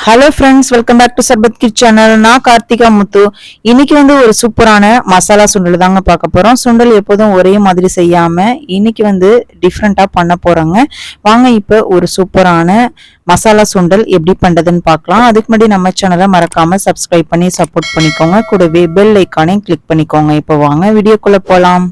Hello friends, welcome back to Sarbath kid channel. நான் கார்த்திகா முத்து. இன்னைக்கு ஒரு சூப்பரான மசாலா சுண்டல் தாங்க பார்க்க போறோம். சுண்டல் எப்போதும் ஒரே மாதிரி செய்யாம இன்னைக்கு டிஃப்ரெண்டா பண்ண போறோங்க. வாங்க இப்போ ஒரு சூப்பரான மசாலா சுண்டல் எப்படி பண்றதுன்னு பார்க்கலாம். அதுக்கு முன்னாடி நம்ம சேனலை மறக்காம சப்ஸ்கிரைப் பண்ணி சப்போர்ட் பண்ணிக்கோங்க. கூடவே பெல் ஐக்கானையும் கிளிக் பண்ணிக்கோங்க. இப்போ வாங்க வீடியோக்குள்ள போலாம்.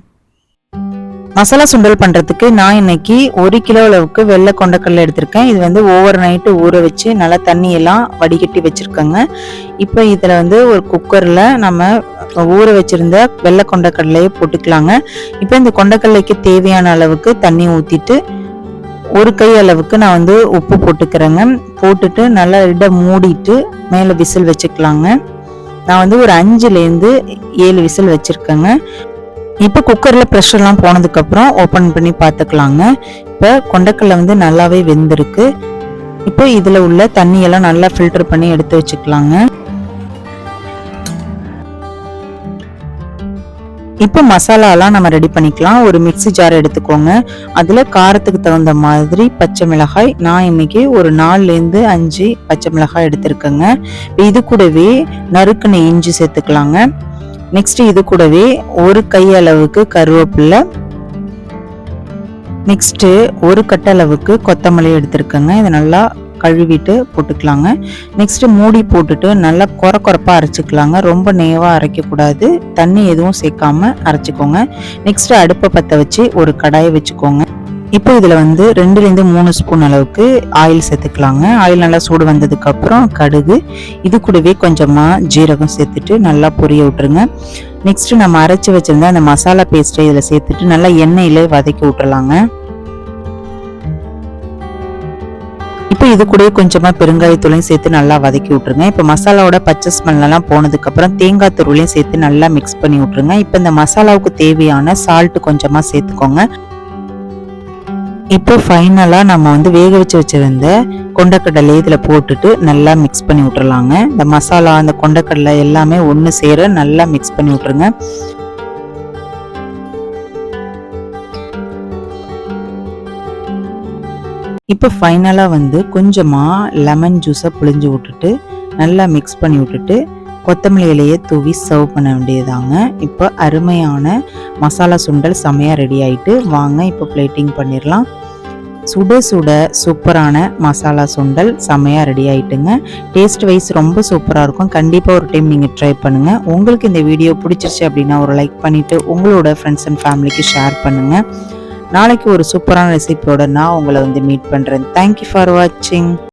மசாலா சுண்டல் பண்றதுக்கு நான் இன்னைக்கு 1 கிலோ அளவுக்கு வெள்ளை கொண்டக்கடலை எடுத்திருக்கேன். இது ஓவர் நைட்டு ஊற வச்சு நல்லா தண்ணி எல்லாம் வடிகட்டி வச்சிருக்கேங்க. இப்போ இதுல ஒரு குக்கர்ல நம்ம ஊற வச்சிருந்த வெள்ளை கொண்டக்கடலையை போட்டுக்கலாங்க. இப்போ இந்த கொண்டக்கடலைக்கு தேவையான அளவுக்கு தண்ணி ஊத்திட்டு ஒரு கை அளவுக்கு நான் உப்பு போட்டுக்கிறேங்க. போட்டுட்டு நல்லா இட மூடிட்டு மேல விசில் வச்சுக்கலாங்க. நான் ஒரு 5ல இருந்து 7 விசில் வச்சிருக்கேங்க. இப்போ குக்கர்ல ப்ரெஷர்லாம் போனதுக்கு அப்புறம் ஓபன் பண்ணி பார்த்துக்கலாங்க. இப்போ கொண்டக்கடலை நல்லாவே வெந்திருக்கு. இப்போ இதுல உள்ள தண்ணியெல்லாம் நல்லா ஃபில்டர் பண்ணி எடுத்து வச்சுக்கலாங்க. இப்போ மசாலாலாம் நம்ம ரெடி பண்ணிக்கலாம். ஒரு மிக்ஸி ஜார் எடுத்துக்கோங்க. அதுல காரத்துக்கு தகுந்த மாதிரி பச்சை மிளகாய், நான் இன்னைக்கு ஒரு 4ல இருந்து 5 பச்சை மிளகாய் எடுத்திருக்கேங்க. இது கூடவே நறுக்குன இஞ்சி சேர்த்துக்கலாங்க. நெக்ஸ்ட் இது கூடவே ஒரு கை அளவுக்கு கருவேப்பிலை, நெக்ஸ்ட் ஒரு கட்ட அளவுக்கு கொத்தமல்லி எடுத்திருக்கேங்க. இதை நல்லா கழுவிட்டு போட்டுக்கலாங்க. நெக்ஸ்ட் மூடி போட்டுட்டு நல்லா கொரப்பா அரைச்சிக்கலாங்க. ரொம்ப நேவா அரைக்க கூடாது. தண்ணி எதுவும் சேர்க்காம அரைச்சிக்கோங்க. நெக்ஸ்ட் அடுப்பை பற்ற வச்சு ஒரு கடாயை வச்சுக்கோங்க. இப்போ இதுல 2ல இருந்து 3 ஸ்பூன் அளவுக்கு ஆயில் சேர்த்துக்கலாங்க. ஆயில் நல்லா சூடு வந்ததுக்கு அப்புறம் கடுகு, இது கூடவே கொஞ்சமா ஜீரகம் சேர்த்துட்டு நல்லா பொரிய விட்டுருங்க. நெக்ஸ்ட் நம்ம அரைச்சி வச்சிருந்த அந்த மசாலா பேஸ்ட்டை இதுல சேர்த்துட்டு நல்லா எண்ணெயில வதக்கி விட்டுறலாங்க. இப்போ இது கூட கொஞ்சமா பெருங்காயத்தூளையும் சேர்த்து நல்லா வதக்கி விட்டுருங்க. இப்போ மசாலாவோட பச்சை ஸ்மெல் எல்லாம் போனதுக்கு அப்புறம் தேங்காய் துருளையும் சேர்த்து நல்லா மிக்ஸ் பண்ணி விட்டுருங்க. இப்போ இந்த மசாலாவுக்கு தேவையான சால்ட் கொஞ்சமா சேர்த்துக்கோங்க. இப்போ ஃபைனலா நம்ம வேக வச்சு வச்சிருந்த கொண்டக்கடலை இதுல போட்டுட்டு நல்லா மிக்ஸ் பண்ணி விட்டுறலாங்க. இந்த மசாலா அந்த கொண்டக்கடலை எல்லாமே ஒண்ணு சேர நல்லா மிக்ஸ் பண்ணி விட்டுருங்க. இப்போ ஃபைனலா கொஞ்சமா லெமன் ஜூஸை புழிஞ்சு விட்டுட்டு நல்லா மிக்ஸ் பண்ணி விட்டுட்டு கொத்தமல்லி இலையை தூவி சர்வ் பண்ண வேண்டியதாங்க. இப்போ அருமையான மசாலா சுண்டல் செமையா ரெடி ஆயிட்டு, வாங்க இப்போ பிளேட்டிங் பண்ணிடலாம். சுட சுட சூப்பரான மசாலா சுண்டல் செமையா ரெடி ஆயிட்டுங்க. டேஸ்ட் வைஸ் ரொம்ப சூப்பரா இருக்கும். கண்டிப்பா ஒரு டைம் நீங்க ட்ரை பண்ணுங்க. உங்களுக்கு இந்த வீடியோ பிடிச்சிருச்சு அப்படின்னா ஒரு லைக் பண்ணிட்டு உங்களோட ஃப்ரெண்ட்ஸ் அண்ட் ஃபேமிலிக்கு ஷேர் பண்ணுங்க. நாளைக்கு ஒரு சூப்பரான ரெசிபியோட நான் உங்களை மீட் பண்றேன். தேங்க்யூ ஃபார் வாட்சிங்.